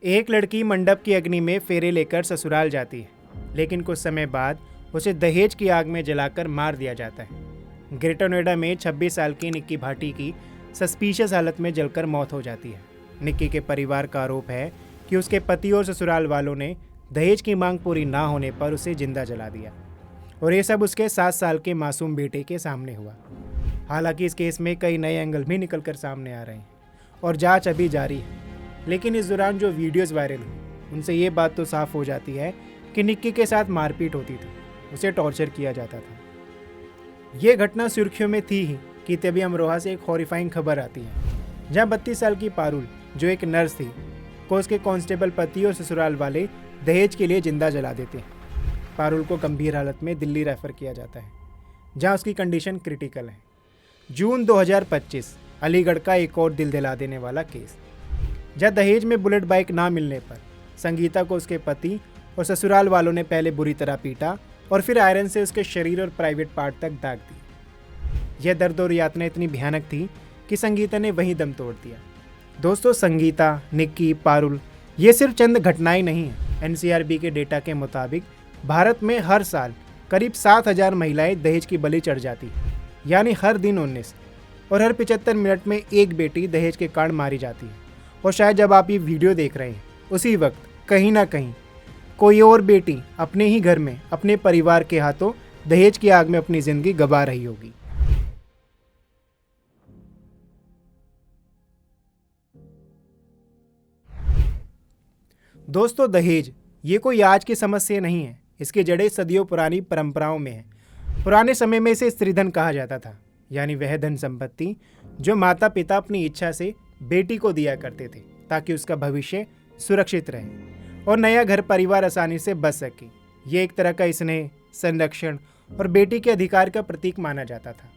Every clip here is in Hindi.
एक लड़की मंडप की अग्नि में फेरे लेकर ससुराल जाती है, लेकिन कुछ समय बाद उसे दहेज की आग में जलाकर मार दिया जाता है। ग्रेटर नोएडा में 26 साल की निक्की भाटी की सस्पिशियस हालत में जलकर मौत हो जाती है। निक्की के परिवार का आरोप है कि उसके पति और ससुराल वालों ने दहेज की मांग पूरी ना होने पर उसे जिंदा जला दिया, और ये सब उसके 7 साल के मासूम बेटे के सामने हुआ। हालांकि इस केस में कई नए एंगल भी निकलकर सामने आ रहे हैं और जांच अभी जारी है, लेकिन इस दौरान जो वीडियोस वायरल हुई उनसे ये बात तो साफ हो जाती है कि निक्की के साथ मारपीट होती थी, उसे टॉर्चर किया जाता था। ये घटना सुर्खियों में थी ही कि तभी अमरोहा से एक हॉरिफाइंग खबर आती है, जहां 32 साल की पारुल, जो एक नर्स थी, को उसके कांस्टेबल पति और ससुराल वाले दहेज के लिए जिंदा जला देते हैं। पारुल को गंभीर हालत में दिल्ली रेफर किया जाता है, जहां उसकी कंडीशन क्रिटिकल है। जून 2025 अलीगढ़ का एक और दिल दिला देने वाला केस, जहां दहेज में बुलेट बाइक ना मिलने पर संगीता को उसके पति और ससुराल वालों ने पहले बुरी तरह पीटा और फिर आयरन से उसके शरीर और प्राइवेट पार्ट तक दाग दिए। यह दर्द और यातना इतनी भयानक थी कि संगीता ने वहीं दम तोड़ दिया। दोस्तों, संगीता, निक्की, पारुल ये सिर्फ चंद घटनाएं नहीं हैं। एनसीआरबी के डेटा के मुताबिक भारत में हर साल करीब 7,000 महिलाएं दहेज की बलि चढ़ जाती हैं, यानी हर दिन 19 और हर 75 मिनट में एक बेटी दहेज के कारण मारी जाती है। और शायद जब आप ये वीडियो देख रहे हैं उसी वक्त कहीं ना कहीं कोई और बेटी अपने ही घर में अपने परिवार के हाथों दहेज की आग में अपनी जिंदगी गंवा रही होगी। दोस्तों, दहेज ये कोई आज की समस्या नहीं है। इसकी जड़ें सदियों पुरानी परंपराओं में है। पुराने समय में इसे स्त्रीधन कहा जाता था, यानी वह धन संपत्ति जो माता पिता अपनी इच्छा से बेटी को दिया करते थे ताकि उसका भविष्य सुरक्षित रहे और नया घर परिवार आसानी से बस सके। ये एक तरह का स्नेह, संरक्षण और बेटी के अधिकार का प्रतीक माना जाता था।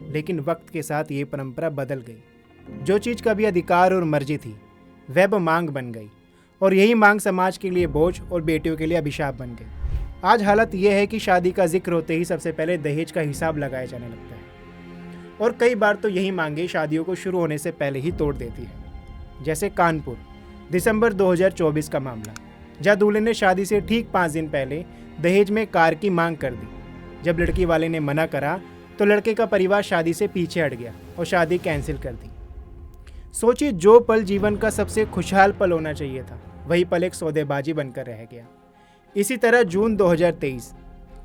लेकिन वक्त के साथ ये परंपरा बदल गई। जो चीज़ कभी अधिकार और मर्जी थी वह अब मांग बन गई, और यही मांग समाज के लिए बोझ और बेटियों के लिए अभिशाप बन गई। आज हालत यह है कि शादी का जिक्र होते ही सबसे पहले दहेज का हिसाब लगाया जाने लगता है, और कई बार तो यही मांगे शादियों को शुरू होने से पहले ही तोड़ देती है। जैसे कानपुर, दिसंबर 2024 का मामला, जहां दूल्हे ने शादी से ठीक 5 दिन पहले दहेज में कार की मांग कर दी। जब लड़की वाले ने मना करा तो लड़के का परिवार शादी से पीछे हट गया और शादी कैंसिल कर दी। सोचिए, जो पल जीवन का सबसे खुशहाल पल होना चाहिए था, वही पल एक सौदेबाजी बनकर रह गया। इसी तरह जून 2023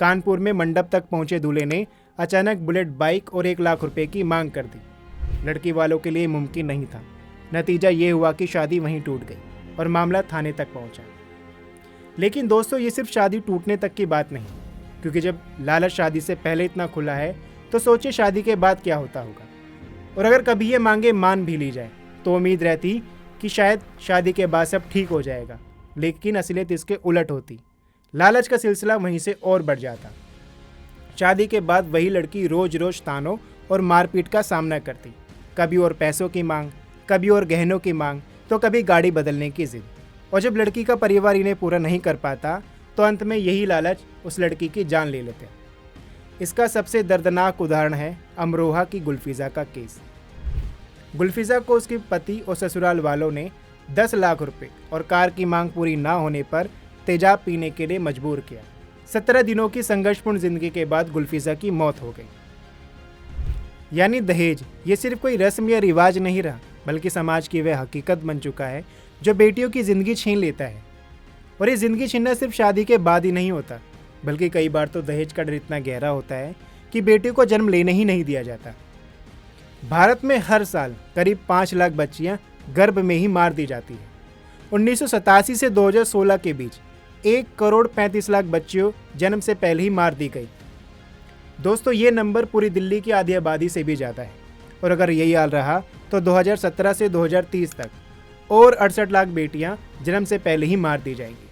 कानपुर में मंडप तक पहुंचे दूल्हे ने अचानक बुलेट बाइक और 1 लाख रुपए की मांग कर दी। लड़की वालों के लिए मुमकिन नहीं था। नतीजा ये हुआ कि शादी वहीं टूट गई और मामला थाने तक पहुंचा। लेकिन दोस्तों, ये सिर्फ शादी टूटने तक की बात नहीं, क्योंकि जब लालच शादी से पहले इतना खुला है तो सोचिए शादी के बाद क्या होता होगा। और अगर कभी ये मांगे मान भी ली जाए तो उम्मीद रहती कि शायद शादी के बाद सब ठीक हो जाएगा, लेकिन असलियत इसके उलट होती। लालच का सिलसिला वहीं से और बढ़ जाता। शादी के बाद वही लड़की रोज रोज तानों और मारपीट का सामना करती। कभी और पैसों की मांग, कभी और गहनों की मांग, तो कभी गाड़ी बदलने की जिद। और जब लड़की का परिवार इन्हें पूरा नहीं कर पाता तो अंत में यही लालच उस लड़की की जान ले लेते। इसका सबसे दर्दनाक उदाहरण है अमरोहा की गुलफिजा का केस। गुलफिजा को उसके पति और ससुराल वालों ने 10 लाख रुपए और कार की मांग पूरी ना होने पर तेजाब पीने के लिए मजबूर किया। 17 दिनों की संघर्षपूर्ण जिंदगी के बाद गुलफिजा की मौत हो गई। यानी दहेज ये सिर्फ कोई रस्म या रिवाज नहीं रहा, बल्कि समाज की वह हकीकत बन चुका है जो बेटियों की ज़िंदगी छीन लेता है। और ये ज़िंदगी छीनना सिर्फ शादी के बाद ही नहीं होता, बल्कि कई बार तो दहेज का डर इतना गहरा होता है कि बेटियों को जन्म लेने ही नहीं दिया जाता। भारत में हर साल करीब 5 लाख बच्चियां गर्भ में ही मार दी जाती है। 1987 से 2016 के बीच 1,35,00,000 बच्चियों जन्म से पहले ही मार दी गई। दोस्तों, ये नंबर पूरी दिल्ली की आधी आबादी से भी ज़्यादा है, और अगर यही हाल रहा तो 2017 से 2030 तक और 68 लाख बेटियां जन्म से पहले ही मार दी जाएंगी।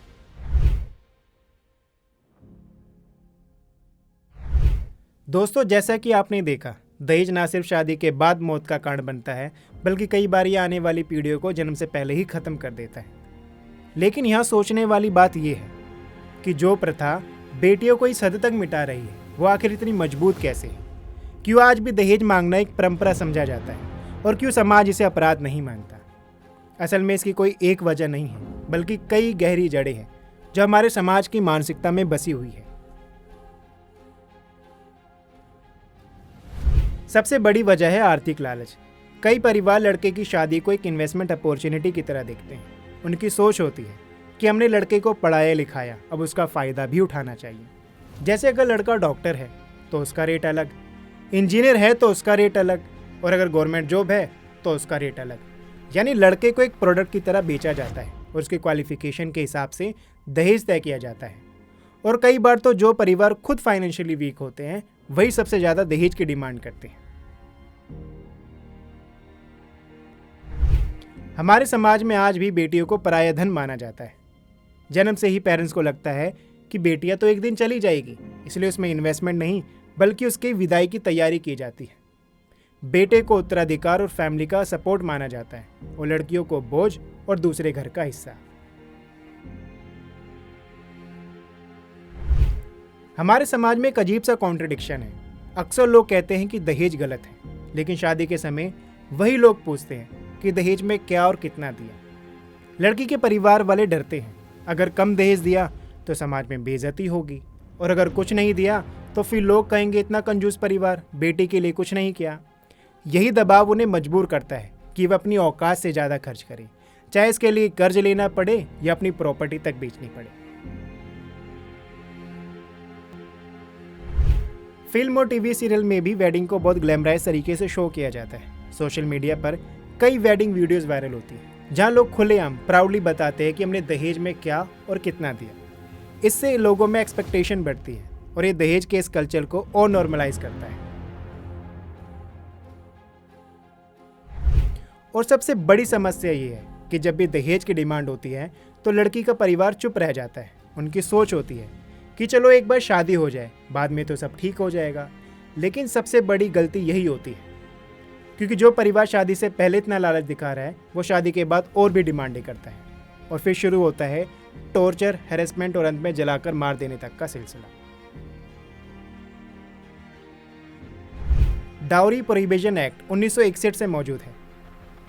दोस्तों, जैसा कि आपने देखा, दहेज ना सिर्फ शादी के बाद मौत का कारण बनता है, बल्कि कई बार ये आने वाली पीढ़ियों को जन्म से पहले ही खत्म कर देता है। लेकिन यहाँ सोचने वाली बात यह है कि जो प्रथा बेटियों को इस हद तक मिटा रही है, वो आखिर इतनी मजबूत कैसे है? क्यों आज भी दहेज मांगना एक परंपरा समझा जाता है, और क्यों समाज इसे अपराध नहीं मानता? असल में इसकी कोई एक वजह नहीं है, बल्कि कई गहरी जड़ें हैं जो हमारे समाज की मानसिकता में बसी हुई है। सबसे बड़ी वजह है आर्थिक लालच। कई परिवार लड़के की शादी को एक इन्वेस्टमेंट अपॉर्चुनिटी की तरह देखते हैं। उनकी सोच होती है कि हमने लड़के को पढ़ाया लिखाया, अब उसका फ़ायदा भी उठाना चाहिए। जैसे अगर लड़का डॉक्टर है तो उसका रेट अलग, इंजीनियर है तो उसका रेट अलग, और अगर गवर्नमेंट जॉब है तो उसका रेट अलग। यानी लड़के को एक प्रोडक्ट की तरह बेचा जाता है और उसके क्वालिफिकेशन के हिसाब से दहेज तय किया जाता है। और कई बार तो जो परिवार खुद फाइनेंशियली वीक होते हैं वही सबसे ज़्यादा दहेज की डिमांड करते हैं। हमारे समाज में आज भी बेटियों को पराया धन माना जाता है। जन्म से ही पेरेंट्स को लगता है कि बेटियां तो एक दिन चली जाएगी, इसलिए उसमें इन्वेस्टमेंट नहीं बल्कि उसकी विदाई की तैयारी की जाती है। बेटे को उत्तराधिकार और फैमिली का सपोर्ट माना जाता है और लड़कियों को बोझ और दूसरे घर का हिस्सा। हमारे समाज में एक अजीब सा कॉन्ट्रडिक्शन है। अक्सर लोग कहते हैं कि दहेज गलत है, लेकिन शादी के समय वही लोग पूछते हैं कि दहेज में क्या और कितना दिया। लड़की के परिवार वाले डरते हैं, अगर कम दहेज दिया तो समाज में बेइज्जती होगी, और अगर कुछ नहीं दिया तो फिर लोग कहेंगे इतना कंजूस परिवार, बेटी के लिए कुछ नहीं किया। यही दबाव उन्हें मजबूर करता है कि वह अपनी औकात से ज़्यादा खर्च करें, चाहे इसके लिए कर्ज लेना पड़े या अपनी प्रॉपर्टी तक बेचनी पड़े। फिल्म और टीवी सीरियल में भी वेडिंग को बहुत ग्लैमराइज तरीके से शो किया जाता है। सोशल मीडिया पर कई वेडिंग वीडियोस वायरल होती है जहां लोग खुलेआम प्राउडली बताते हैं कि हमने दहेज में क्या और कितना दिया। इससे लोगों में एक्सपेक्टेशन बढ़ती है और ये दहेज के इस कल्चर को और नॉर्मलाइज करता है। और सबसे बड़ी समस्या ये है कि जब भी दहेज की डिमांड होती है तो लड़की का परिवार चुप रह जाता है। उनकी सोच होती है कि चलो एक बार शादी हो जाए, बाद में तो सब ठीक हो जाएगा। लेकिन सबसे बड़ी गलती यही होती है, क्योंकि जो परिवार शादी से पहले इतना लालच दिखा रहा है वो शादी के बाद और भी डिमांडें करता है, और फिर शुरू होता है टॉर्चर, हैरेसमेंट और अंत में जलाकर मार देने तक का सिलसिला। डाउरी प्रोहिबिशन एक्ट 1961 से मौजूद है,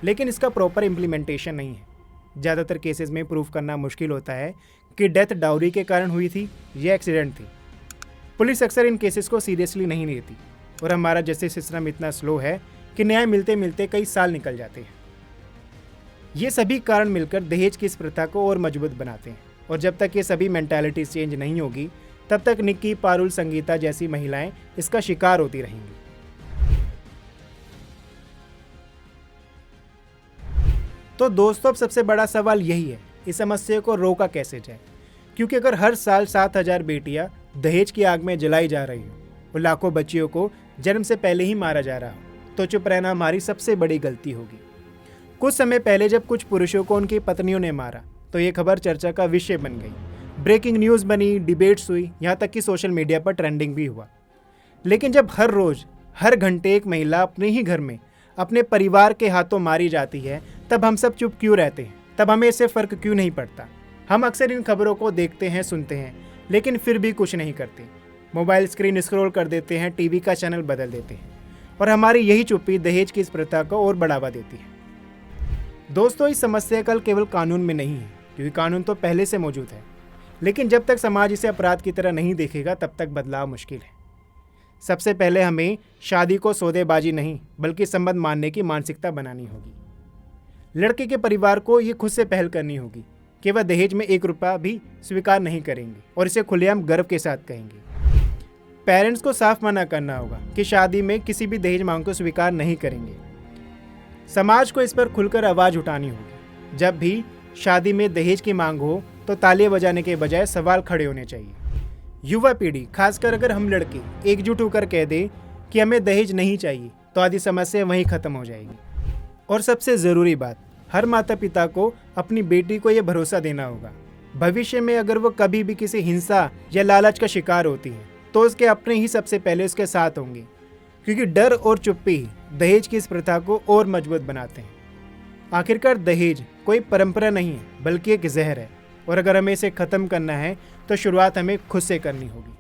लेकिन इसका प्रॉपर इम्प्लीमेंटेशन नहीं है। ज़्यादातर केसेस में प्रूव करना मुश्किल होता है कि डेथ डाउरी के कारण हुई थी या एक्सीडेंट थी। पुलिस अक्सर इन केसेस को सीरियसली नहीं लेती और हमारा जस्टिस सिस्टम इतना स्लो है कि न्याय मिलते मिलते कई साल निकल जाते हैं। ये सभी कारण मिलकर दहेज की इस प्रथा को और मजबूत बनाते हैं, और जब तक ये सभी मेंटालिटी चेंज नहीं होगी तब तक निक्की, पारुल, संगीता जैसी महिलाएं इसका शिकार होती रहेंगी। तो दोस्तों, अब सबसे बड़ा सवाल यही है, इस समस्या को रोका कैसे जाए? क्योंकि अगर हर साल 7,000 बेटियां दहेज की आग में जलाई जा रही हो और लाखों बच्चियों को जन्म से पहले ही मारा जा रहा हो, तो चुप रहना हमारी सबसे बड़ी गलती होगी। कुछ समय पहले जब कुछ पुरुषों को उनकी पत्नियों ने मारा तो ये खबर चर्चा का विषय बन गई। ब्रेकिंग न्यूज़ बनी, डिबेट्स हुई, यहाँ तक कि सोशल मीडिया पर ट्रेंडिंग भी हुआ। लेकिन जब हर रोज़ हर घंटे एक महिला अपने ही घर में अपने परिवार के हाथों मारी जाती है, तब हम सब चुप क्यों रहते हैं? तब हमें इससे फ़र्क क्यों नहीं पड़ता? हम अक्सर इन खबरों को देखते हैं, सुनते हैं, लेकिन फिर भी कुछ नहीं करते। मोबाइल स्क्रीन स्क्रॉल कर देते हैं, टीवी का चैनल बदल देते हैं, और हमारी यही चुप्पी दहेज की इस प्रथा को और बढ़ावा देती है। दोस्तों, इस समस्या कल केवल कानून में नहीं है, क्योंकि कानून तो पहले से मौजूद है, लेकिन जब तक समाज इसे अपराध की तरह नहीं देखेगा तब तक बदलाव मुश्किल है। सबसे पहले हमें शादी को सौदेबाजी नहीं बल्कि संबंध मानने की मानसिकता बनानी होगी। लड़के के परिवार को ये खुद से पहल करनी होगी कि वह दहेज में 1 रुपया भी स्वीकार नहीं करेंगे और इसे खुलेआम गर्व के साथ कहेंगे। पेरेंट्स को साफ मना करना होगा कि शादी में किसी भी दहेज मांग को स्वीकार नहीं करेंगे। समाज को इस पर खुलकर आवाज़ उठानी होगी। जब भी शादी में दहेज की मांग हो तो तालियां बजाने के बजाय सवाल खड़े होने चाहिए। युवा पीढ़ी, खासकर अगर हम लड़के एकजुट होकर कह दें कि हमें दहेज नहीं चाहिए, तो आधी समस्या वहीं ख़त्म हो जाएगी। और सबसे ज़रूरी बात, हर माता पिता को अपनी बेटी को यह भरोसा देना होगा, भविष्य में अगर वो कभी भी किसी हिंसा या लालच का शिकार होती है तो उसके अपने ही सबसे पहले उसके साथ होंगे, क्योंकि डर और चुप्पी दहेज की इस प्रथा को और मजबूत बनाते हैं। आखिरकार दहेज कोई परंपरा नहीं है बल्कि एक जहर है, और अगर हमें इसे ख़त्म करना है तो शुरुआत हमें खुद से करनी होगी।